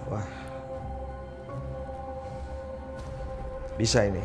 Wah, bisa ini.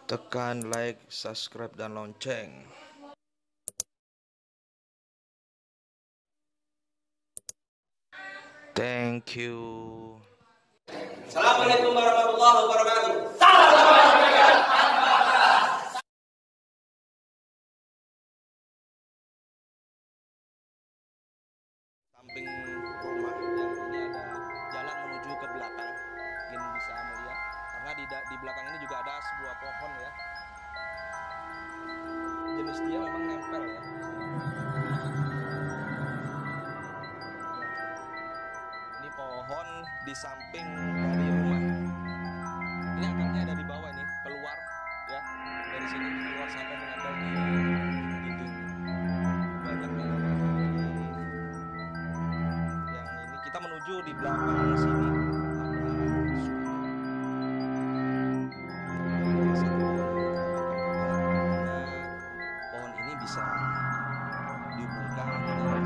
Tekan like, subscribe, dan lonceng. Thank you. Assalamualaikum warahmatullahi wabarakatuh. Samping rumah ya, ini ada jalan menuju ke belakang. Mungkin bisa melihat karena di belakang ini juga ada sebuah pohon ya. Jenis dia memang nempel ya. Ini pohon di samping dari rumah. Ini akarnya ada di bawah ini, keluar ya. Dari sini keluar sampai menempel di dinding. Banyak nih. Yang ini kita menuju di belakang sini. Pohon ini bisa dihubungkan dengan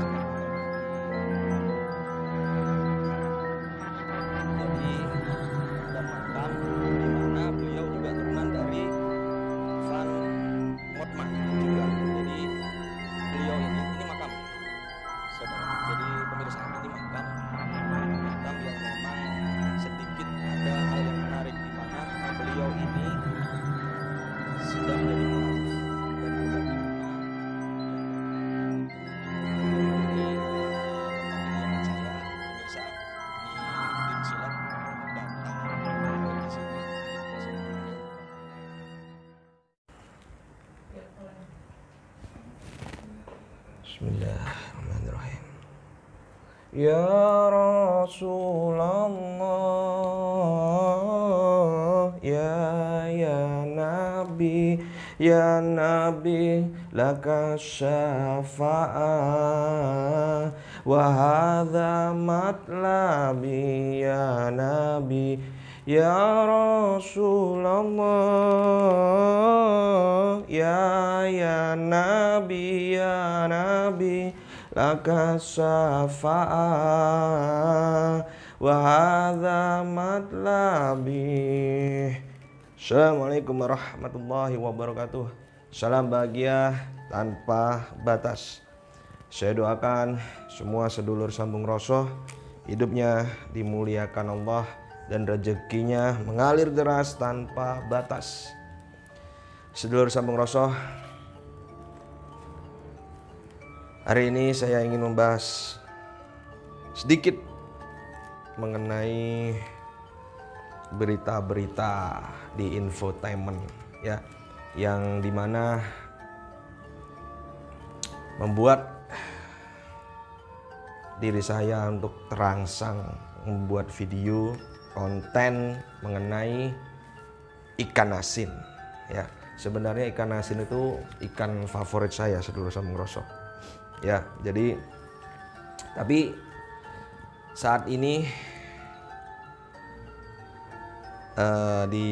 jadi ada makam di mana beliau juga turunan dari Van Motman juga. Jadi beliau ini makam saudara. Jadi pemirsa ini makam yang memang sedikit ada hal yang menarik di mana beliau ini sudah menjadi mualaf dan juga di Bismillahirrahmanirrahim. Ya Rasulullah, ya Nabi, laka syafa'ah wa hadza matlabi ya Nabi. Ya Rasulullah, ya Nabi, laka syafa'ah wa hadza matlabi. Assalamualaikum warahmatullahi wabarakatuh. Salam bahagia tanpa batas. Saya doakan semua sedulur sambung Rasul hidupnya dimuliakan Allah dan rezekinya mengalir deras tanpa batas. Sedulur sambung Rasul, hari ini saya ingin membahas sedikit mengenai berita-berita di infotainment ya, yang dimana membuat diri saya untuk terangsang membuat video konten mengenai ikan asin ya. Sebenarnya ikan asin itu ikan favorit saya, sedulur sambung Rasul ya. Jadi tapi saat ini di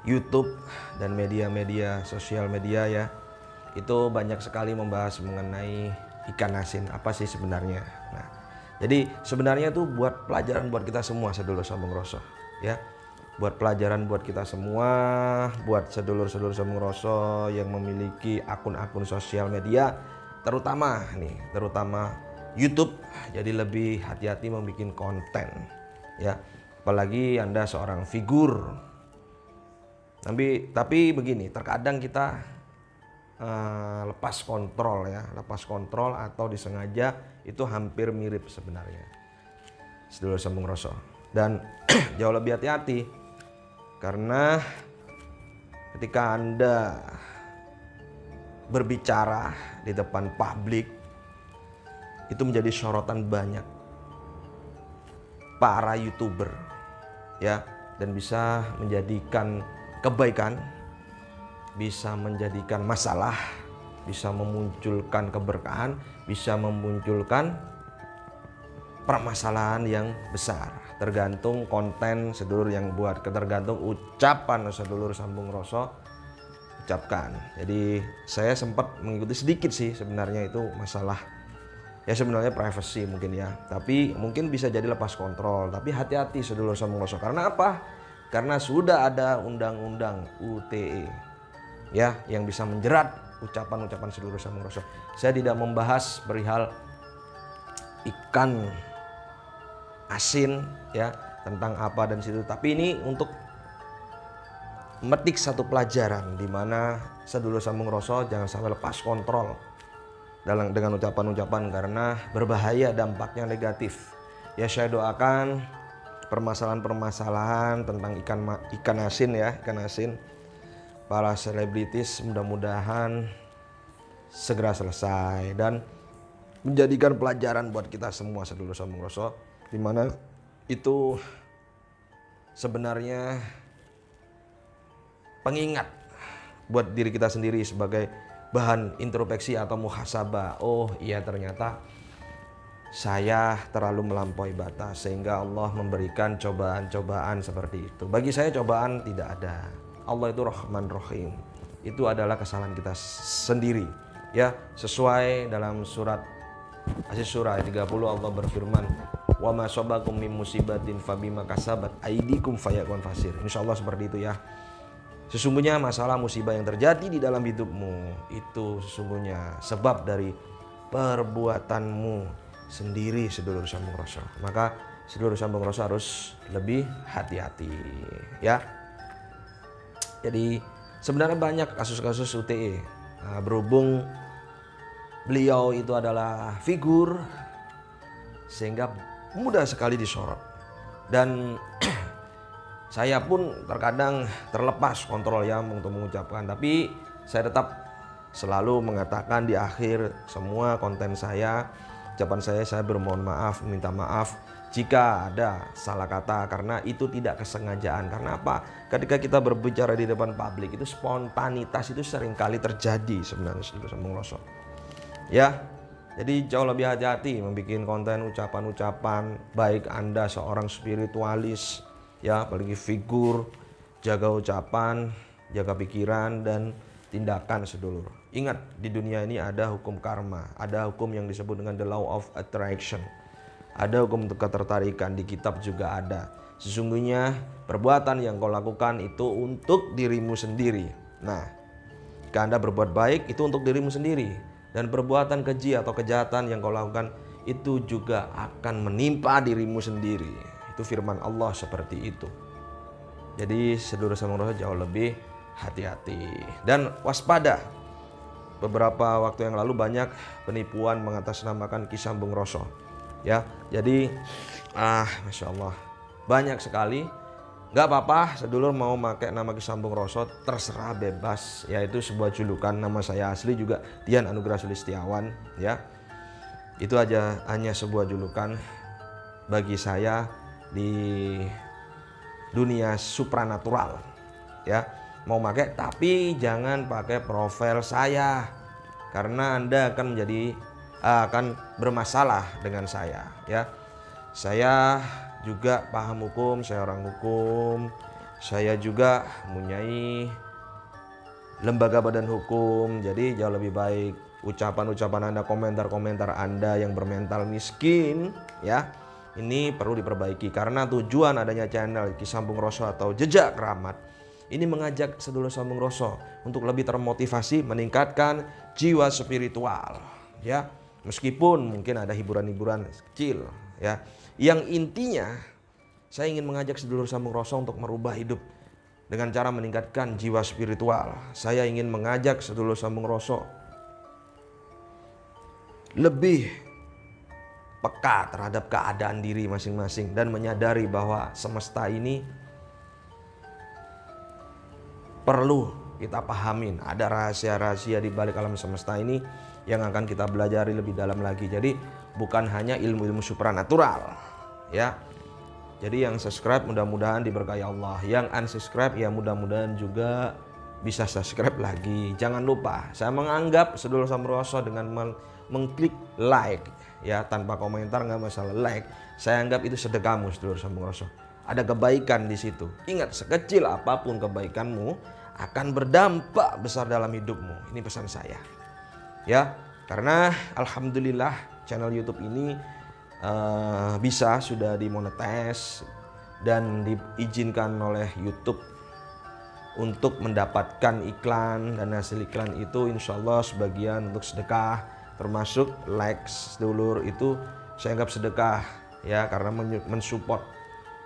YouTube dan media-media sosial media ya, itu banyak sekali membahas mengenai ikan asin. Apa sih sebenarnya? Nah, jadi sebenarnya itu buat pelajaran buat kita semua, sedulur sambung Rasul ya. Buat pelajaran buat kita semua, buat sedulur-sedulur sambung Rasul yang memiliki akun-akun sosial media, terutama YouTube. Jadi lebih hati-hati membuat konten ya, apalagi Anda seorang figur. Tapi begini, terkadang kita lepas kontrol atau disengaja, itu hampir mirip sebenarnya, sedulur sambung Rasul. Dan jauh lebih hati-hati karena ketika Anda berbicara di depan publik, itu menjadi sorotan banyak para YouTuber ya, dan bisa menjadikan kebaikan, bisa menjadikan masalah, bisa memunculkan keberkahan, bisa memunculkan permasalahan yang besar. Tergantung konten sedulur yang buat, tergantung ucapan sedulur sambung rasa ucapkan. Jadi saya sempat mengikuti sedikit sih sebenarnya, itu masalah ya sebenarnya privacy mungkin ya, tapi mungkin bisa jadi lepas kontrol. Tapi hati-hati sedulur sambung rasa. Karena apa? Karena sudah ada undang-undang UTE ya yang bisa menjerat ucapan-ucapan sedulur sambung rasa. Saya tidak membahas perihal ikan asin ya, tentang apa dan situ, tapi ini untuk memetik satu pelajaran di mana sedulur sambung rasa jangan sampai lepas kontrol dengan ucapan-ucapan, karena berbahaya, dampaknya negatif. Ya saya doakan permasalahan-permasalahan tentang ikan asin ya, ikan asin para selebritis mudah-mudahan segera selesai dan menjadikan pelajaran buat kita semua sedulur sambung rasa, di mana itu sebenarnya pengingat buat diri kita sendiri sebagai bahan introspeksi atau muhasabah. Oh iya, ternyata saya terlalu melampaui batas sehingga Allah memberikan cobaan-cobaan seperti itu. Bagi saya cobaan tidak ada. Allah itu Rahman Rahim. Itu adalah kesalahan kita sendiri. Ya, sesuai dalam surat Asy-Syura ayat 30 Allah berfirman, "Wa ma sabakum min musibatin fabima kasabat aydikum fayakun fasir." Insyaallah seperti itu ya. Sesungguhnya masalah musibah yang terjadi di dalam hidupmu itu sesungguhnya sebab dari perbuatanmu sendiri sedulur sambung rasa. Maka sedulur sambung rasa harus lebih hati-hati ya. Jadi sebenarnya banyak kasus-kasus UTE. Nah, berhubung beliau itu adalah figur sehingga mudah sekali disorot, dan saya pun terkadang terlepas kontrol ya untuk mengucapkan, tapi saya tetap selalu mengatakan di akhir semua konten saya, ucapan saya bermohon maaf, minta maaf jika ada salah kata, karena itu tidak kesengajaan. Karena apa? Ketika kita berbicara di depan publik itu spontanitas itu seringkali terjadi sebenarnya sambung rasa. Ya, jadi jauh lebih hati-hati membuat konten ucapan-ucapan, baik Anda seorang spiritualis ya, apalagi figur, jaga ucapan, jaga pikiran dan tindakan sedulur. Ingat, di dunia ini ada hukum karma, ada hukum yang disebut dengan the law of attraction. Ada hukum ketertarikan, di kitab juga ada. Sesungguhnya perbuatan yang kau lakukan itu untuk dirimu sendiri. Nah, jika Anda berbuat baik itu untuk dirimu sendiri. Dan perbuatan keji atau kejahatan yang kau lakukan itu juga akan menimpa dirimu sendiri. Itu firman Allah seperti itu. Jadi sedulur sambung rasa jauh lebih hati-hati dan waspada. Beberapa waktu yang lalu banyak penipuan mengatasnamakan Ki Sambung Rasa. Ya, jadi Masya Allah banyak sekali. Gak apa-apa sedulur mau pakai nama Ki Sambung Rasa, terserah, bebas. Yaitu sebuah julukan, nama saya asli juga Dian Anugrah Sulistiawan ya. Itu aja, hanya sebuah julukan bagi saya di dunia supranatural ya. Mau pakai, tapi jangan pakai profil saya, karena Anda akan bermasalah dengan saya ya. Saya juga paham hukum, saya orang hukum, saya juga mempunyai lembaga badan hukum. Jadi jauh lebih baik ucapan-ucapan Anda, komentar-komentar Anda yang bermental miskin ya, ini perlu diperbaiki. Karena tujuan adanya channel Ki Sambung Rasa atau Jejak Keramat ini mengajak sedulur sambung rasa untuk lebih termotivasi, meningkatkan jiwa spiritual ya. Meskipun mungkin ada hiburan-hiburan kecil ya, yang intinya saya ingin mengajak sedulur sambung rasa untuk merubah hidup dengan cara meningkatkan jiwa spiritual. Saya ingin mengajak sedulur sambung rasa lebih peka terhadap keadaan diri masing-masing dan menyadari bahwa semesta ini perlu kita pahamin. Ada rahasia-rahasia di balik alam semesta ini yang akan kita belajari lebih dalam lagi. Jadi bukan hanya ilmu-ilmu supranatural ya, Jadi yang subscribe mudah-mudahan diberkahi Allah. Yang unsubscribe ya mudah-mudahan juga bisa subscribe lagi. Jangan lupa, saya menganggap sedulur Samroso dengan mengklik like ya, tanpa komentar nggak masalah, like. Saya anggap itu sedekahmu sedulur Samroso. Ada kebaikan di situ. Ingat, sekecil apapun kebaikanmu akan berdampak besar dalam hidupmu. Ini pesan saya. Ya, karena alhamdulillah channel YouTube ini bisa sudah dimonetize dan diizinkan oleh YouTube untuk mendapatkan iklan, dan hasil iklan itu insya Allah sebagian untuk sedekah, termasuk like sedulur itu saya anggap sedekah ya, karena mensupport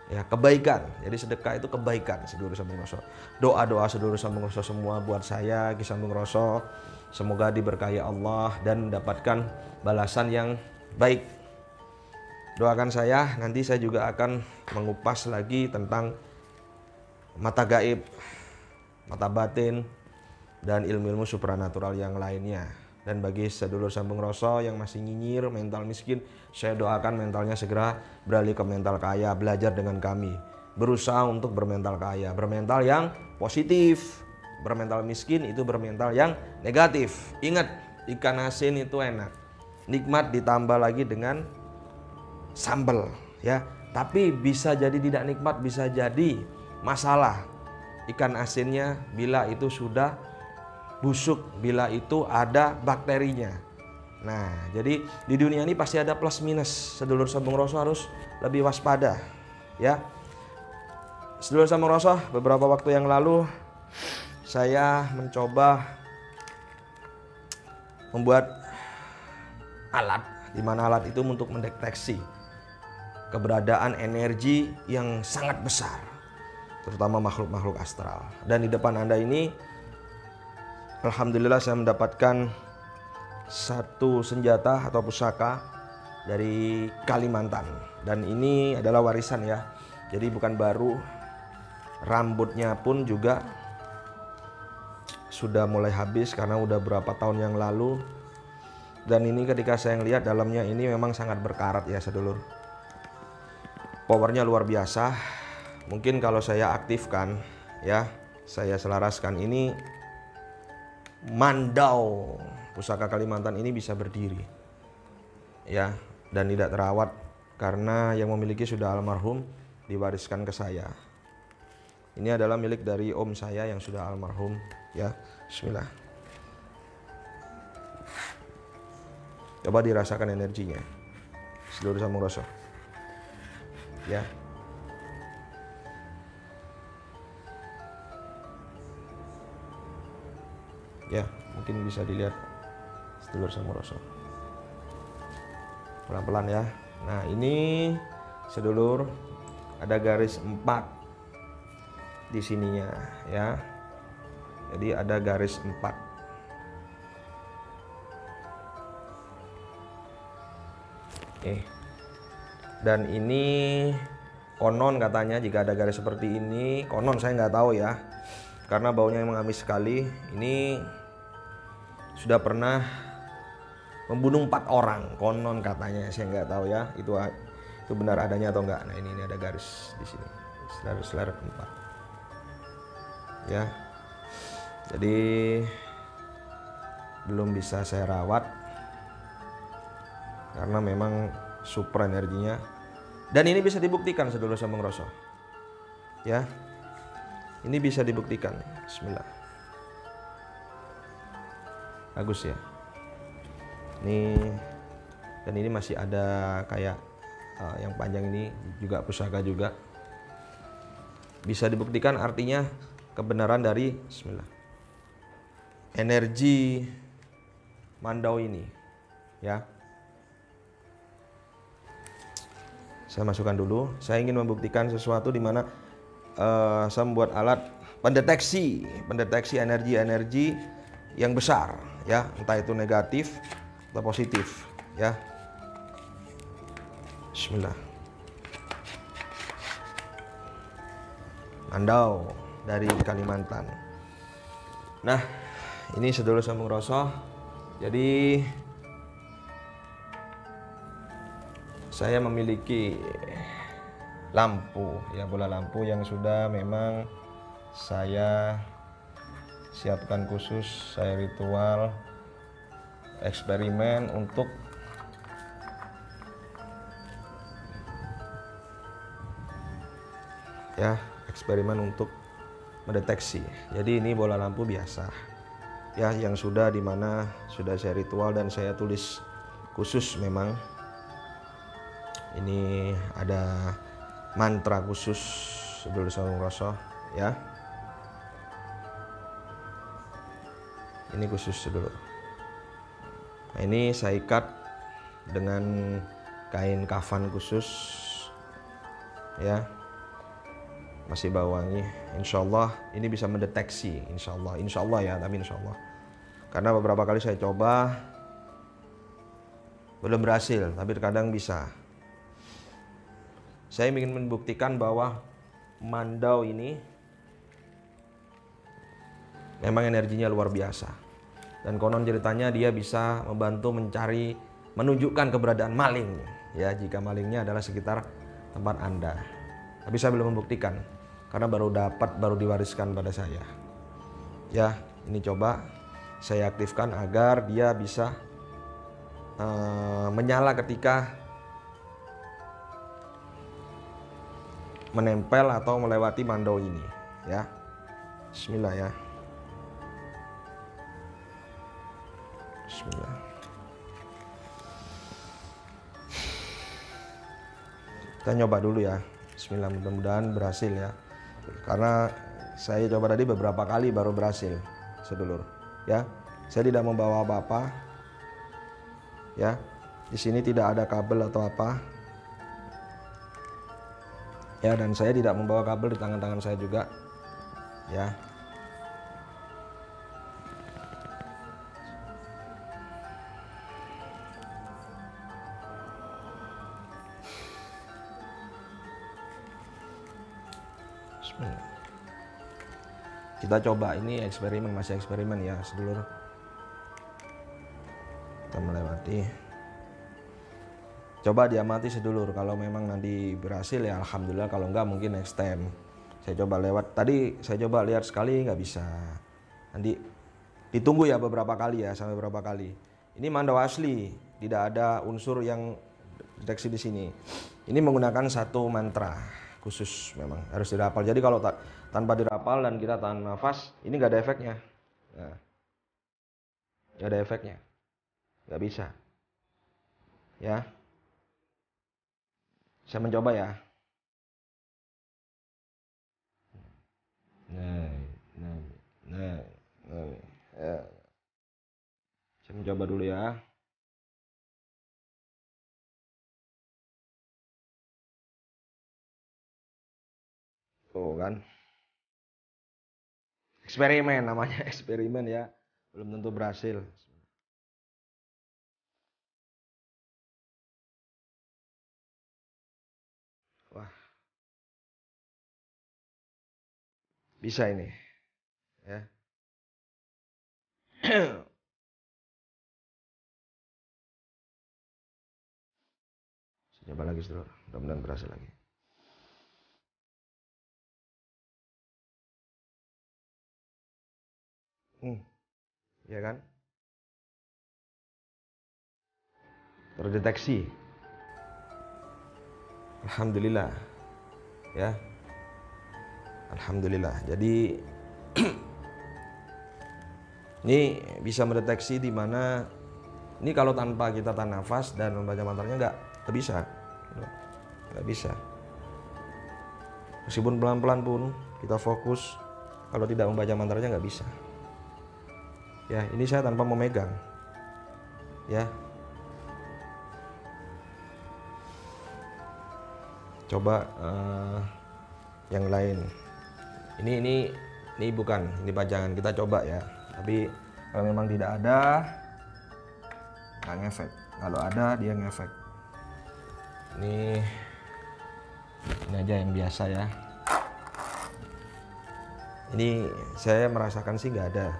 ya kebaikan. Jadi sedekah itu kebaikan sedulur Sambung Roso. Doa-doa sedulur Sambung Roso semua buat saya Ki Sambung Roso, semoga diberkahi Allah dan mendapatkan balasan yang baik. Doakan saya, nanti saya juga akan mengupas lagi tentang mata gaib, mata batin, dan ilmu-ilmu supranatural yang lainnya. Dan bagi sedulur Sambung Roso yang masih nyinyir, mental miskin, saya doakan mentalnya segera beralih ke mental kaya, belajar dengan kami. Berusaha untuk bermental kaya, bermental yang positif. Bermental miskin itu bermental yang negatif. Ingat, ikan asin itu enak, nikmat ditambah lagi dengan sambal ya, tapi bisa jadi tidak nikmat, bisa jadi masalah ikan asinnya bila itu sudah busuk, bila itu ada bakterinya. Nah, jadi di dunia ini pasti ada plus minus. Sedulur Sambung Roso harus lebih waspada ya. Sedulur Sambung Roso, beberapa waktu yang lalu saya mencoba membuat alat, di mana alat itu untuk mendeteksi keberadaan energi yang sangat besar, terutama makhluk-makhluk astral. Dan di depan Anda ini, alhamdulillah saya mendapatkan satu senjata atau pusaka dari Kalimantan. Dan ini adalah warisan ya, jadi bukan baru. Rambutnya pun juga sudah mulai habis karena udah berapa tahun yang lalu. Dan ini ketika saya lihat dalamnya ini memang sangat berkarat ya sedulur. Powernya luar biasa. Mungkin kalau saya aktifkan ya, saya selaraskan ini, Mandau pusaka Kalimantan ini bisa berdiri ya, dan tidak terawat karena yang memiliki sudah almarhum, diwariskan ke saya. Ini adalah milik dari om saya yang sudah almarhum ya. Bismillah. Coba dirasakan energinya sedulur Sambung Roso ya. Ya, mungkin bisa dilihat sedulur Sambung Roso. Pelan-pelan ya. Nah, ini sedulur ada garis 4 di sininya ya. Jadi ada garis 4. Dan ini konon katanya jika ada garis seperti ini, konon saya nggak tahu ya, karena baunya memang amis sekali. Ini sudah pernah membunuh 4 orang, konon katanya, saya nggak tahu ya itu benar adanya atau enggak. Nah ini ada garis di sini, selaras 4 ya. Jadi belum bisa saya rawat karena memang super energinya. Dan ini bisa dibuktikan sedulur Sambung Roso ya. Ini bisa dibuktikan. Bismillah. Bagus ya. Ini, dan ini masih ada kayak yang panjang ini juga pusaka juga. Bisa dibuktikan, artinya kebenaran dari bismillah, energi Mandau ini ya. Saya masukkan dulu. Saya ingin membuktikan sesuatu di mana saya membuat alat pendeteksi energi yang besar ya, entah itu negatif atau positif ya. Bismillah. Mandau dari Kalimantan. Nah, ini sedulur Sambung Roso. Jadi saya memiliki lampu ya, bola lampu yang sudah memang saya siapkan khusus, saya ritual eksperimen untuk mendeteksi. Jadi ini bola lampu biasa ya, yang sudah dimana sudah saya ritual dan saya tulis khusus. Memang ini ada mantra khusus Sedulur Saung Rosso ya, ini khusus sedulur. Nah, ini saya ikat dengan kain kafan khusus ya, masih bau wangi. Insya Allah ini bisa mendeteksi, insya Allah ya, tapi insya Allah. Karena beberapa kali saya coba belum berhasil, tapi kadang bisa. Saya ingin membuktikan bahwa mandau ini memang energinya luar biasa. Dan konon ceritanya dia bisa membantu mencari, menunjukkan keberadaan maling ya, jika malingnya adalah sekitar tempat Anda. Tapi saya belum membuktikan karena baru diwariskan pada saya. Ya, ini coba saya aktifkan agar dia bisa menyala ketika menempel atau melewati mandau ini ya. Bismillah ya. Bismillah. Kita nyoba dulu ya. Bismillah, mudah-mudahan berhasil ya. Karena saya coba tadi beberapa kali baru berhasil, sedulur. Ya, saya tidak membawa apa-apa. Ya, di sini tidak ada kabel atau apa. Ya, dan saya tidak membawa kabel di tangan-tangan saya juga. Ya. Kita coba, ini eksperimen, masih eksperimen ya sedulur. Kita melewati. Coba diamati sedulur, kalau memang nanti berhasil ya alhamdulillah, kalau enggak mungkin next time. Saya coba lewat, tadi saya coba lihat sekali nggak bisa. Nanti ditunggu ya beberapa kali ya, sampai beberapa kali. Ini mandau asli, tidak ada unsur yang deteksi di sini. Ini menggunakan satu mantra khusus, memang harus dirapal. Jadi kalau tanpa dirapal dan kita tahan nafas, ini nggak ada efeknya. Nah, nggak ada efeknya, nggak bisa. Ya, saya mencoba ya. Ya. Saya mencoba dulu ya. Tuh kan. Eksperimen namanya, eksperimen ya. Belum tentu berhasil. Wah. Bisa ini. Ya. Saya coba lagi sedulur, mudah-mudahan berhasil lagi. Ya kan? Terdeteksi. Alhamdulillah. Ya. Alhamdulillah. Jadi ini bisa mendeteksi di mana ini kalau tanpa kita tahan nafas dan membaca mantranya nggak bisa. Nggak bisa. Meskipun pelan-pelan pun kita fokus, kalau tidak membaca mantranya nggak bisa. Ya, ini saya tanpa memegang. Ya. Coba yang lain. Ini bukan, ini pajangan. Kita coba ya. Tapi kalau memang tidak ada, nggak ngefek. Kalau ada, dia ngefek. Ini aja yang biasa ya. Ini saya merasakan sih nggak ada.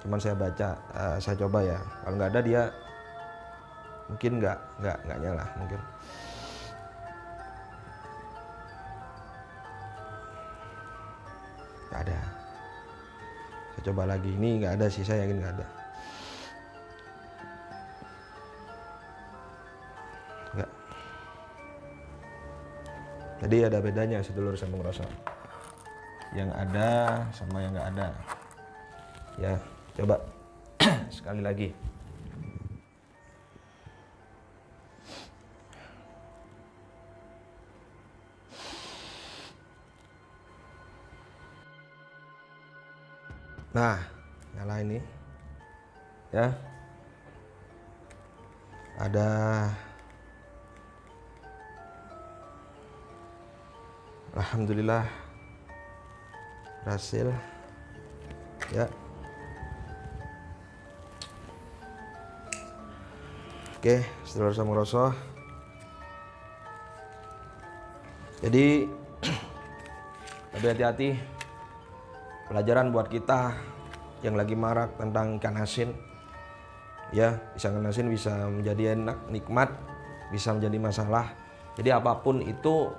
Cuman saya baca, saya coba ya. Kalau nggak ada, dia mungkin nggak nyala mungkin. Nggak ada. Saya coba lagi, ini nggak ada sih, saya yakin nggak ada. Nggak. Jadi ada bedanya sedulur sambung rasa. Yang ada sama yang nggak ada. Ya, coba sekali lagi. Nah, nyala ini. Ya. Ada alhamdulillah berhasil. Ya. Oke, sedulur sambung rasa. Jadi lebih hati-hati. Pelajaran buat kita yang lagi marak tentang ikan asin. Ya, ikan asin bisa menjadi enak, nikmat, bisa menjadi masalah. Jadi apapun itu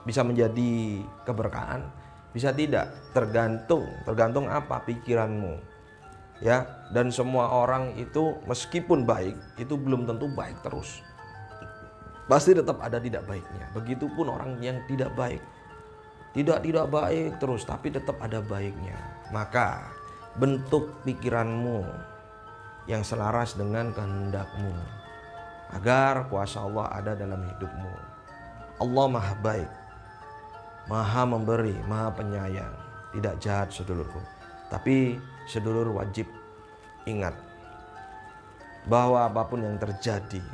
bisa menjadi keberkahan, bisa tidak, tergantung apa pikiranmu. Ya, dan semua orang itu meskipun baik, itu belum tentu baik terus. Pasti tetap ada tidak baiknya. Begitupun orang yang tidak baik. Tidak baik terus, tapi tetap ada baiknya. Maka bentuk pikiranmu yang selaras dengan kehendakmu, agar kuasa Allah ada dalam hidupmu. Allah maha baik, maha memberi, maha penyayang, tidak jahat sedulurku. Tapi sedulur wajib ingat bahwa apapun yang terjadi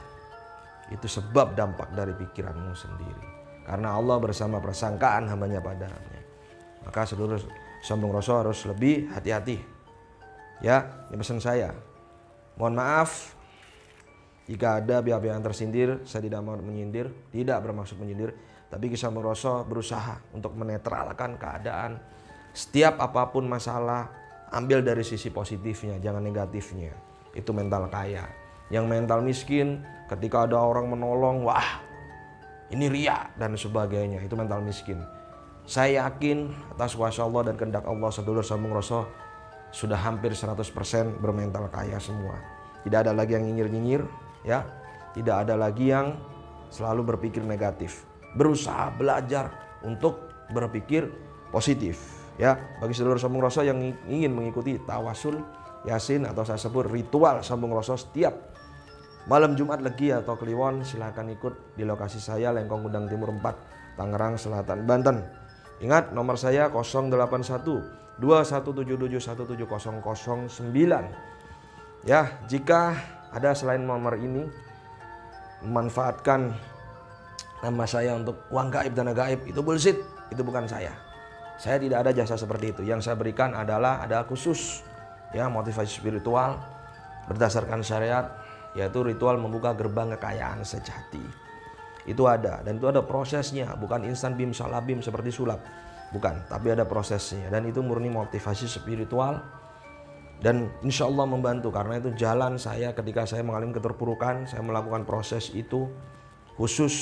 itu sebab dampak dari pikiranmu sendiri. Karena Allah bersama persangkaan hambanya padanya. Maka sedulur sambung rasa harus lebih hati-hati. Ya, ini pesan saya. Mohon maaf jika ada pihak-pihak yang tersindir. Saya tidak mau menyindir, tidak bermaksud menyindir. Tapi kisah sambung rasa berusaha untuk menetralkan keadaan. Setiap apapun masalah, ambil dari sisi positifnya, jangan negatifnya. Itu mental kaya. Yang mental miskin, ketika ada orang menolong, wah ini ria dan sebagainya, itu mental miskin. Saya yakin atas kuasa Allah dan kehendak Allah, sedulur sambung rasa sudah hampir 100% bermental kaya semua. Tidak ada lagi yang nyinyir-nyinyir, ya. Tidak ada lagi yang selalu berpikir negatif. Berusaha belajar untuk berpikir positif, ya. Bagi sedulur sambung rasa yang ingin mengikuti tawasul, yasin atau saya sebut ritual sambung rasa setiap malam Jumat Legi atau Kliwon, silakan ikut di lokasi saya, Lengkong Gudang Timur 4, Tangerang Selatan, Banten. Ingat nomor saya 081 2177 17009. Ya, jika ada selain nomor ini memanfaatkan nama saya untuk uang gaib dan gaib, itu bullshit, itu bukan saya. Saya tidak ada jasa seperti itu. Yang saya berikan adalah ada khusus, ya, motivasi spiritual berdasarkan syariat, yaitu ritual membuka gerbang kekayaan sejati. Itu ada, dan itu ada prosesnya, bukan instan bim salabim seperti sulap, bukan, tapi ada prosesnya, dan itu murni motivasi spiritual. Dan insya Allah membantu, karena itu jalan saya ketika saya mengalami keterpurukan, saya melakukan proses itu khusus,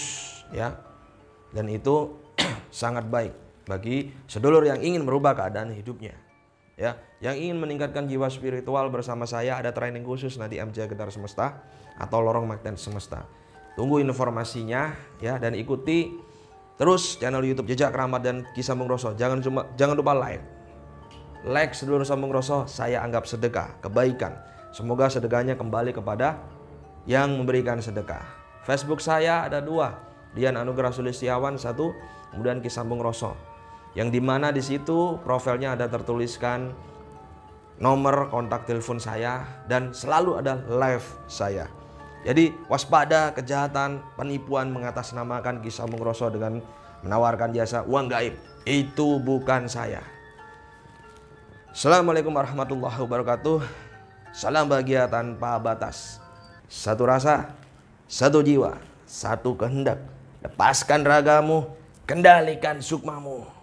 ya, dan itu sangat baik bagi sedulur yang ingin merubah keadaan hidupnya. Ya, yang ingin meningkatkan jiwa spiritual bersama saya, ada training khusus nanti MJ Getar Semesta atau Lorong Magnet Semesta. Tunggu informasinya, ya, dan ikuti terus channel YouTube Jejak Keramat dan Kisah Sambung Rasa. Jangan lupa like sedulur sambung rasa, saya anggap sedekah, kebaikan. Semoga sedekahnya kembali kepada yang memberikan sedekah. Facebook saya ada 2, Dian Anugerah Sulistiawan 1, kemudian Kisah Sambung Rasa. Yang dimana di situ profilnya ada tertuliskan nomor kontak telepon saya dan selalu ada live saya. Jadi waspada kejahatan, penipuan mengatasnamakan Kisah Sambung Rasa dengan menawarkan jasa uang gaib. Itu bukan saya. Assalamualaikum warahmatullahi wabarakatuh. Salam bahagia tanpa batas. Satu rasa, satu jiwa, satu kehendak. Lepaskan ragamu, kendalikan sukmamu.